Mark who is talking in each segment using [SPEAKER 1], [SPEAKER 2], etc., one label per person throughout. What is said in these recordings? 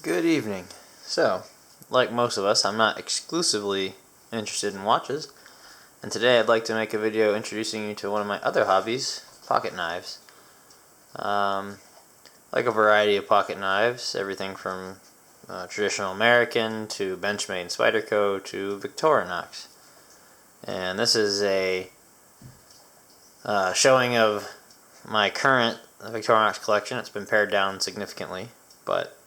[SPEAKER 1] Good evening. So, like most of us, I'm not exclusively interested in watches, and today I'd like to make a video introducing you to one of my other hobbies, pocket knives. Like a variety of pocket knives, everything from traditional American to Benchmade and Spyderco to Victorinox. And this is a showing of my current Victorinox collection. It's been pared down significantly, but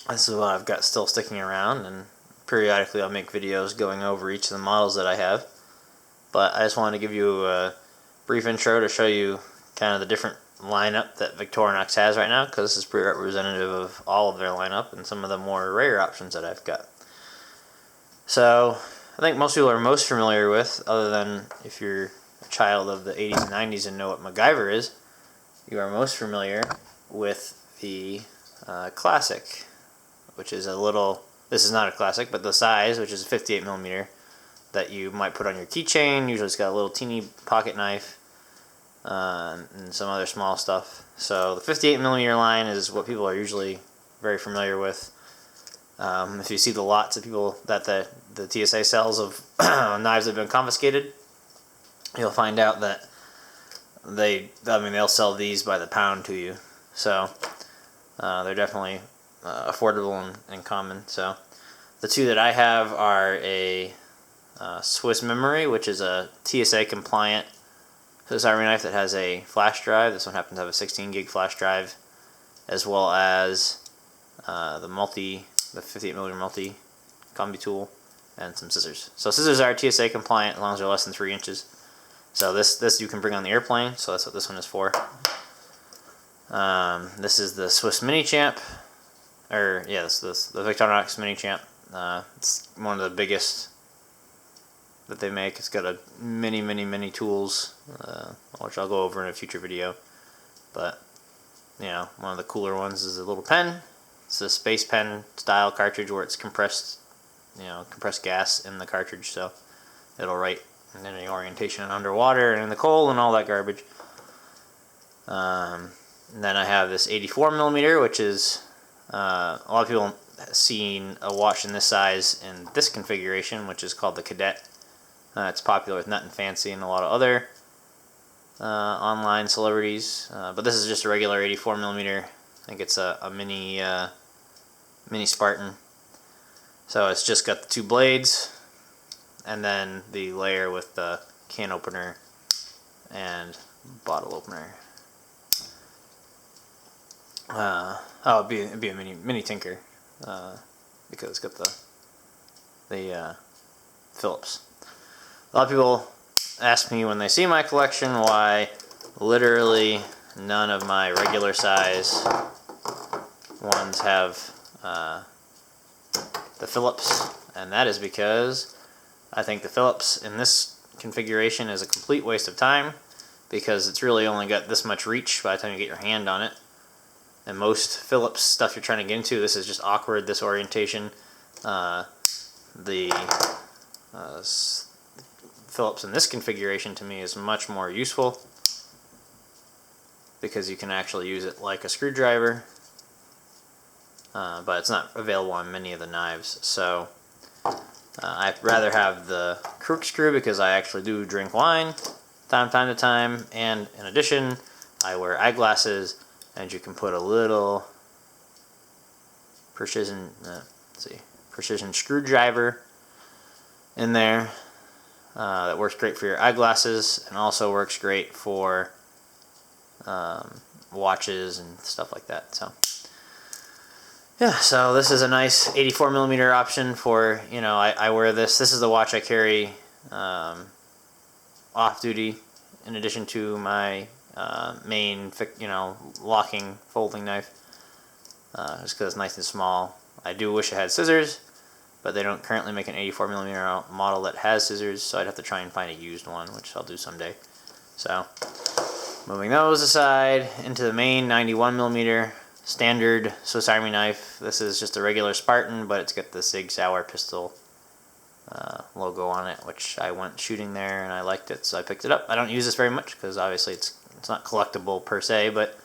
[SPEAKER 1] this is what I've got still sticking around, and periodically I'll make videos going over each of the models that I have. But I just wanted to give you a brief intro to show you kind of the different lineup that Victorinox has right now, because this is pretty representative of all of their lineup and some of the more rare options that I've got. So I think most people are most familiar with, other than if you're a child of the 80s and 90s and know what MacGyver is, you are most familiar with the Classic, which is a little, this is not a Classic, but the size, which is a 58mm, that you might put on your keychain. Usually it's got a little teeny pocket knife and some other small stuff. So the 58mm line is what people are usually very familiar with. If you see the lots of people that the TSA sells of knives that have been confiscated, you'll find out that they'll sell these by the pound to you. So they're definitely affordable and common. So the two that I have are a SwissMemory, which is a TSA compliant SwissArmy knife that has a flash drive. This one happens to have a 16 gig flash drive, as well as the 58mm multi combi tool and some scissors. So scissors are TSA compliant as long as they're less than 3 inches. So this you can bring on the airplane, so that's what this one is for. This is the Swiss MiniChamp, the Victorinox MiniChamp. It's one of the biggest that they make. It's got many tools, which I'll go over in a future video. But one of the cooler ones is a little pen. It's a space pen style cartridge where it's compressed gas in the cartridge, so it'll write in any orientation and underwater and in the cold and all that garbage. And then I have this 84mm, which is a lot of people have seen a watch in this size in this configuration, which is called the Cadet. It's popular with Nut and Fancy and a lot of other online celebrities, but this is just a regular 84mm. I think it's a mini Spartan. So it's just got the two blades, and then the layer with the can opener and bottle opener. It'd be a mini Tinker, because it's got the Phillips. A lot of people ask me when they see my collection why literally none of my regular size ones have the Phillips, and that is because I think the Phillips in this configuration is a complete waste of time, because it's really only got this much reach by the time you get your hand on it. And most Phillips stuff you're trying to get into, this is just awkward, this orientation. The Phillips in this configuration to me is much more useful, because you can actually use it like a screwdriver, but it's not available on many of the knives. So I'd rather have the corkscrew, because I actually do drink wine time to time, and in addition I wear eyeglasses, and you can put a little precision screwdriver in there that works great for your eyeglasses, and also works great for watches and stuff like that. So so this is a nice 84mm option for, I wear this. This is the watch I carry off duty, in addition to my main, locking, folding knife, just because it's nice and small. I do wish it had scissors, but they don't currently make an 84mm model that has scissors, so I'd have to try and find a used one, which I'll do someday. So, moving those aside, into the main 91mm standard Swiss Army knife. This is just a regular Spartan, but it's got the Sig Sauer pistol logo on it, which I went shooting there and I liked it, so I picked it up. I don't use this very much because obviously it's not collectible per se, but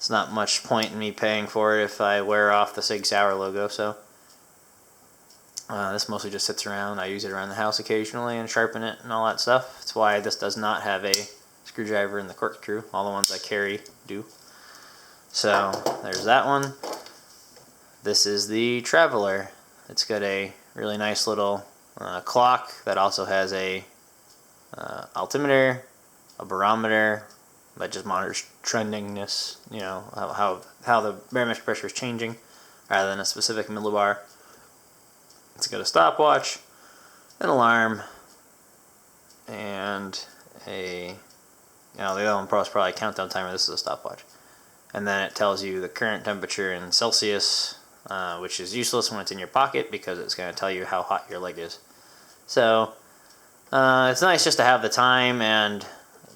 [SPEAKER 1] it's not much point in me paying for it if I wear off the Sig Sauer logo. So this mostly just sits around. I use it around the house occasionally and sharpen it and all that stuff. That's why this does not have a screwdriver in the corkscrew. All the ones I carry do. So there's that one. This is the Traveler. It's got a really nice little clock that also has a altimeter, a barometer that just monitors trendingness, you know, how the barometric pressure is changing rather than a specific millibar. It's got a stopwatch, an alarm, and the other one is probably a countdown timer. This is a stopwatch. And then it tells you the current temperature in Celsius, which is useless when it's in your pocket because it's going to tell you how hot your leg is. So it's nice just to have the time and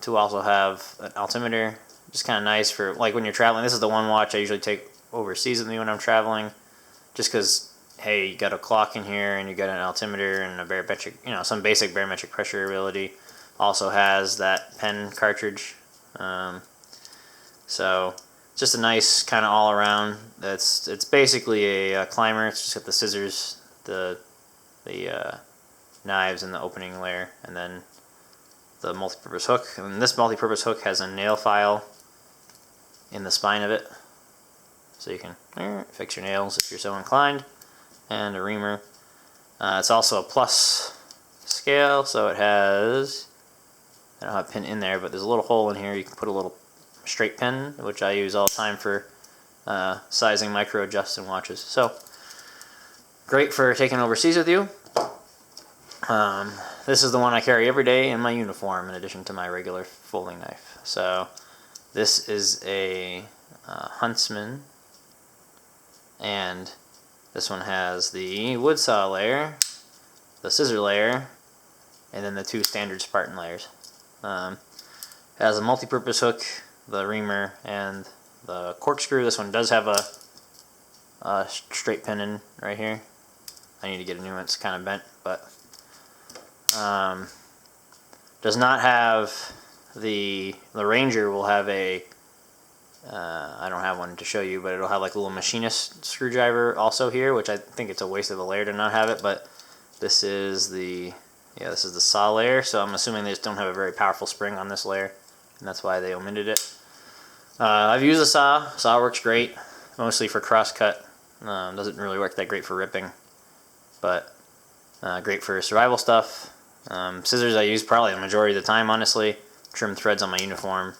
[SPEAKER 1] to also have an altimeter. Just kind of nice for like when you're traveling. This is the one watch I usually take overseas with me when I'm traveling, just because, hey, you got a clock in here and you got an altimeter and a barometric, you know, some basic barometric pressure ability. Also has that pen cartridge. So just a nice kind of all around. It's basically a climber. It's just got the scissors, the knives in the opening layer, and then the multi-purpose hook. And this multi-purpose hook has a nail file in the spine of it, so you can fix your nails if you're so inclined, and a reamer. It's also a plus scale, so it has, I don't have a pin in there, but there's a little hole in here. You can put a little straight pin, which I use all the time for sizing micro adjusting watches. So great for taking overseas with you. This is the one I carry every day in my uniform in addition to my regular folding knife. So this is a Huntsman, and this one has the wood saw layer, the scissor layer, and then the two standard Spartan layers. It has a multi-purpose hook, the reamer, and the corkscrew. This one does have a straight pin in right here. I need to get a new one. It's kind of bent, but does not have the Ranger will have a I don't have one to show you, but it'll have like a little machinist screwdriver also here, which I think it's a waste of a layer to not have it. But this is the saw layer, so I'm assuming they just don't have a very powerful spring on this layer, and that's why they omitted it. I've used the saw. Saw works great, mostly for crosscut. Doesn't really work that great for ripping, but great for survival stuff. Scissors I use probably the majority of the time, honestly. Trim threads on my uniform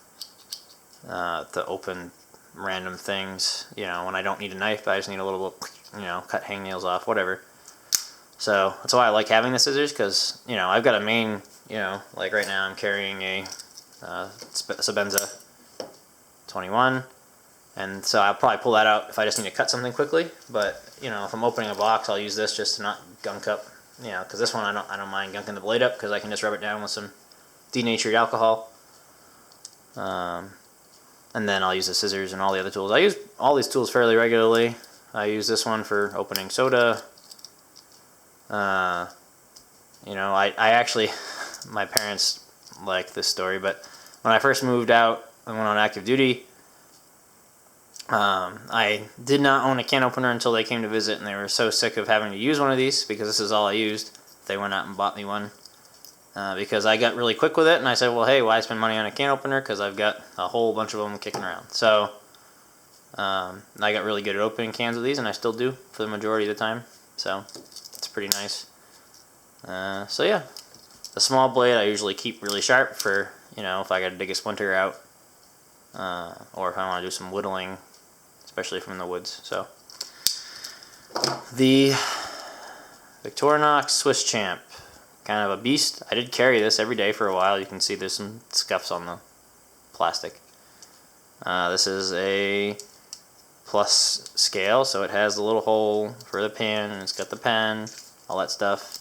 [SPEAKER 1] to open random things. You know, when I don't need a knife, but I just need a little, you know, cut hangnails off, whatever. So that's why I like having the scissors, because, you know, I've got a main, you know, like right now I'm carrying a Sebenza 21, and so I'll probably pull that out if I just need to cut something quickly. But, you know, if I'm opening a box, I'll use this just to not gunk up, you know, because this one I don't mind gunking the blade up, because I can just rub it down with some denatured alcohol. And then I'll use the scissors and all the other tools. I use all these tools fairly regularly. I use this one for opening soda. You know, I actually, my parents like this story, but when I first moved out and went on active duty, I did not own a can opener until they came to visit, and they were so sick of having to use one of these, because this is all I used. They went out and bought me one. Because I got really quick with it, and I said, well, hey, why spend money on a can opener? Because I've got a whole bunch of them kicking around. So I got really good at opening cans with these, and I still do for the majority of the time. So it's pretty nice. So yeah, the small blade I usually keep really sharp for, you know, if I got to dig a splinter out, or if I want to do some whittling, especially from the woods. So the Victorinox SwissChamp. Kind of a beast. I did carry this every day for a while. You can see there's some scuffs on the plastic. This is a plus scale, so it has the little hole for the pin, and it's got the pen, all that stuff.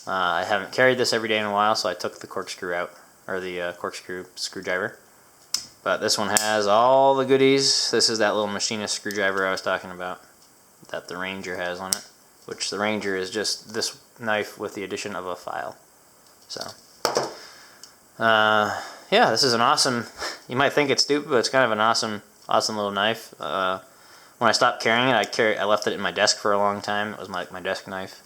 [SPEAKER 1] I haven't carried this every day in a while, so I took the corkscrew out, or the corkscrew screwdriver. But this one has all the goodies. This is that little machinist screwdriver I was talking about that the Ranger has on it, which the Ranger is just this knife with the addition of a file. So yeah, this is an awesome, you might think it's stupid, but it's kind of an awesome Awesome little knife. When I stopped carrying it, I left it in my desk for a long time. It was my desk knife.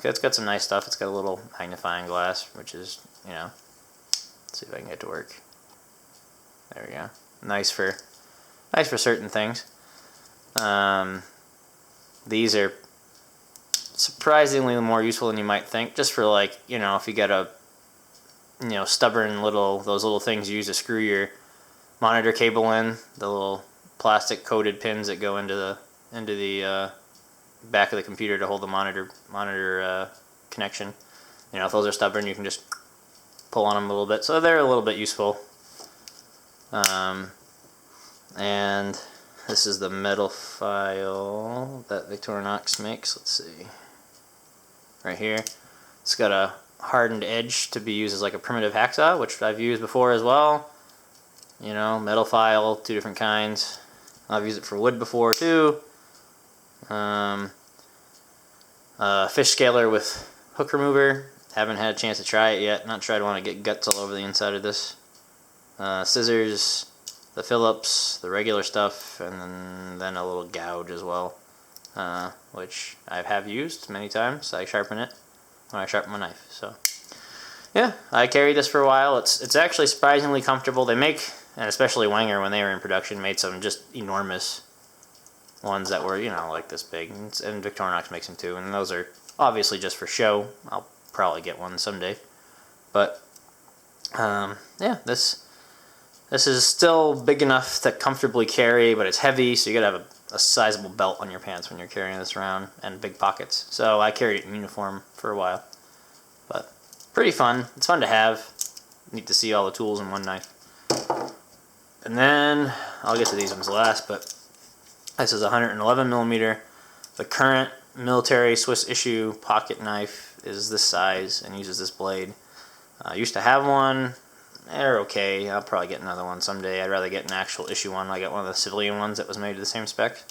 [SPEAKER 1] It's got some nice stuff. It's got a little magnifying glass, which is, you know, let's see if I can get it to work. There we go. Nice for certain things. These are surprisingly more useful than you might think, just for, like, you know, if you get a, you know, stubborn those little things you use to screw your monitor cable in, the little plastic coated pins that go into the back of the computer to hold the monitor connection. You know, if those are stubborn, you can just pull on them a little bit. So they're a little bit useful. And this is the metal file that Victorinox makes. Let's see. Right here. It's got a hardened edge to be used as like a primitive hacksaw, which I've used before as well. You know, metal file, 2 different kinds. I've used it for wood before too. Fish scaler with hook remover. Haven't had a chance to try it yet. Not sure I'd want to get guts all over the inside of this. Scissors, the Phillips, the regular stuff, and then a little gouge as well, which I have used many times. I sharpen it when I sharpen my knife. So yeah, I carried this for a while. It's actually surprisingly comfortable. They make, and especially Wenger when they were in production, made some just enormous ones that were, you know, like this big, and Victorinox makes them too, and those are obviously just for show. I'll probably get one someday, but yeah, this is still big enough to comfortably carry, but it's heavy, so you gotta have a sizable belt on your pants when you're carrying this around, and big pockets. So I carried it in uniform for a while, but pretty fun. It's fun to have. Neat to see all the tools in one knife. And then I'll get to these ones last, but this is a 111mm. The current military Swiss issue pocket knife is this size and uses this blade. I used to have one. They're okay. I'll probably get another one someday. I'd rather get an actual issue one. I got one of the civilian ones that was made to the same spec.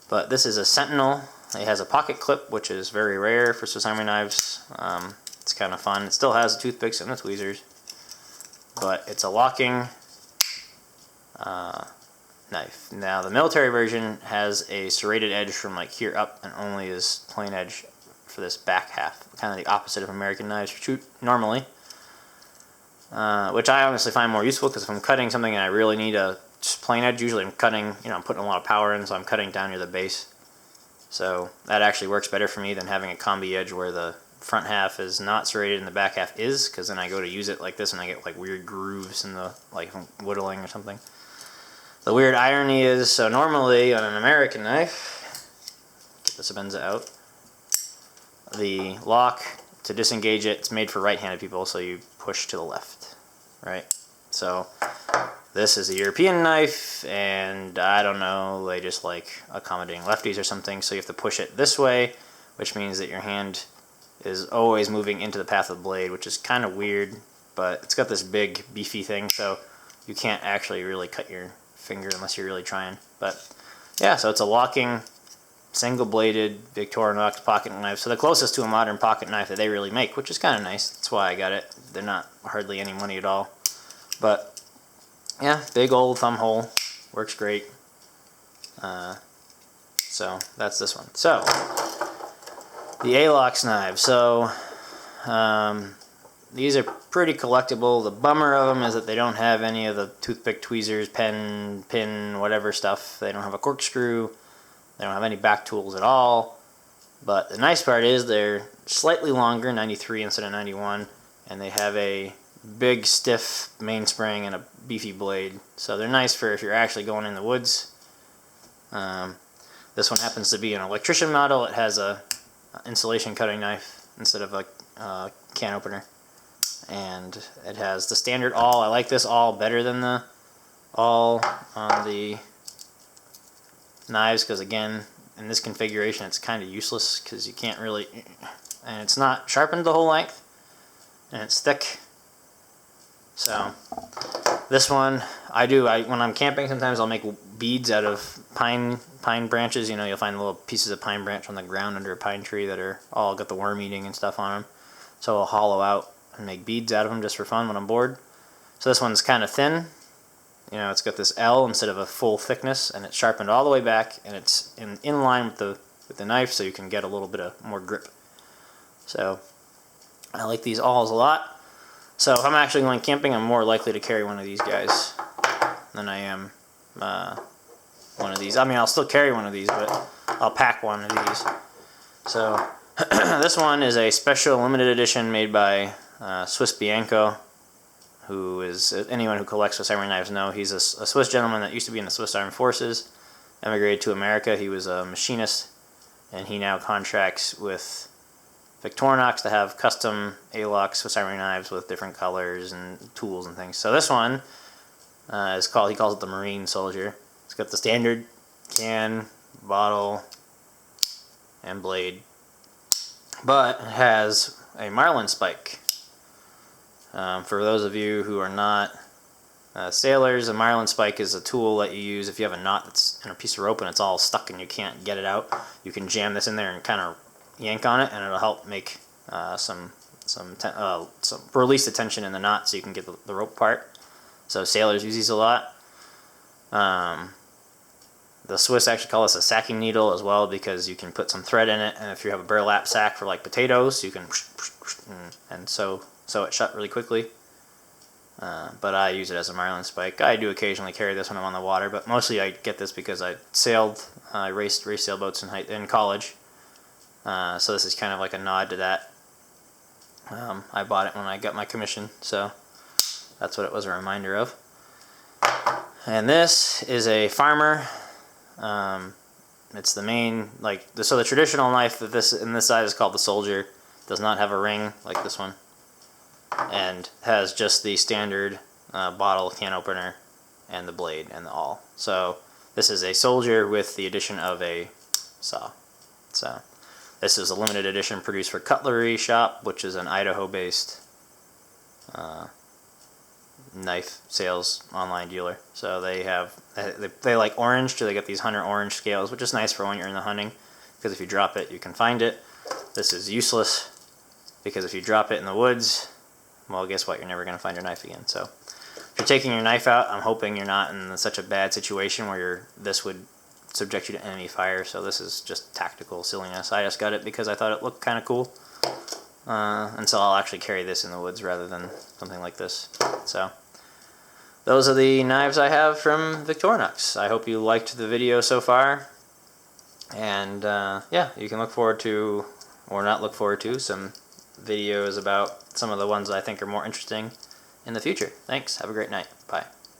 [SPEAKER 1] But this is a Sentinel. It has a pocket clip, which is very rare for SwissMemory knives. It's kind of fun. It still has the toothpicks and the tweezers, but it's a locking knife. Now the military version has a serrated edge from like here up and only is plain edge for this back half, kind of the opposite of American knives shoot normally, which I honestly find more useful, because if I'm cutting something and I really need a just plain edge, usually I'm cutting, you know, I'm putting a lot of power in, so I'm cutting down near the base. So that actually works better for me than having a combi edge where the front half is not serrated and the back half is, because then I go to use it like this and I get like weird grooves in the, like if I'm whittling or something. The weird irony is, so normally on an American knife, get the Sabenza out, the lock, to disengage it, it's made for right-handed people, so you push to the left, right? So this is a European knife, and I don't know, they just like accommodating lefties or something, so you have to push it this way, which means that your hand is always moving into the path of the blade, which is kind of weird, but it's got this big beefy thing, so you can't actually really cut your finger unless you're really trying. But yeah, so it's a locking single-bladed Victorinox pocket knife, so the closest to a modern pocket knife that they really make, which is kind of nice. That's why I got it. They're not hardly any money at all, but yeah, big old thumb hole, works great. So that's this one. So the Alox knives. So these are pretty collectible. The bummer of them is that they don't have any of the toothpick, tweezers, pen, pin, whatever stuff. They don't have a corkscrew. They don't have any back tools at all. But the nice part is they're slightly longer, 93 instead of 91, and they have a big, stiff mainspring and a beefy blade. So they're nice for if you're actually going in the woods. This one happens to be an Electrician model. It has a insulation cutting knife instead of a can opener. And it has the standard awl. I like this awl better than the awl on the knives, because again, in this configuration it's kind of useless because you can't really, and it's not sharpened the whole length, and it's thick. So this one when I'm camping, sometimes I'll make beads out of pine branches. You know, you'll find little pieces of pine branch on the ground under a pine tree that are all got the worm eating and stuff on them, so I'll hollow out and make beads out of them just for fun when I'm bored. So this one's kind of thin. you know, it's got this L instead of a full thickness, and it's sharpened all the way back, and it's in line with the knife, so you can get a little bit of more grip. So I like these awls a lot. So if I'm actually going camping, I'm more likely to carry one of these guys than I am one of these. I mean, I'll still carry one of these, but I'll pack one of these. So this one is a special limited edition made by Swiss Bianco, who is, anyone who collects SwissMemory knives know, he's a Swiss gentleman that used to be in the Swiss Armed Forces, emigrated to America. He was a machinist, and he now contracts with Victorinox to have custom Alox SwissMemory knives with different colors and tools and things. So this one is called, he calls it the Marine Soldier. It's got the standard can, bottle, and blade, but it has a marlin spike. For those of you who are not sailors, a marlin spike is a tool that you use if you have a knot that's in a piece of rope and it's all stuck and you can't get it out. You can jam this in there and kind of yank on it, and it'll help make some release the tension in the knot so you can get the rope apart. So sailors use these a lot. The Swiss actually call this a sacking needle as well, because you can put some thread in it, and if you have a burlap sack for like potatoes, you can and sew it shut really quickly. But I use it as a marlin spike. I do occasionally carry this when I'm on the water, but mostly I get this because I sailed, I raced sailboats in college. So this is kind of like a nod to that. I bought it when I got my commission, so that's what it was a reminder of. And this is a farmer. It's the main, so the traditional knife that in this size is called the Soldier. Does not have a ring like this one, and has just the standard bottle can opener and the blade and the awl. So this is a Soldier with the addition of a saw. So this is a limited edition produced for Cutlery Shop, which is an Idaho-based knife sales online dealer. So they like orange, so they get these hunter orange scales, which is nice for when you're in the hunting, because if you drop it, you can find it. This is useless, because if you drop it in the woods, well, guess what? You're never going to find your knife again. So if you're taking your knife out, I'm hoping you're not in such a bad situation where this would subject you to enemy fire. So this is just tactical silliness. I just got it because I thought it looked kind of cool. And so I'll actually carry this in the woods rather than something like this. So those are the knives I have from Victorinox. I hope you liked the video so far. And yeah, you can look forward to, or not look forward to, some videos about some of the ones I think are more interesting in the future. Thanks. Have a great night. Bye.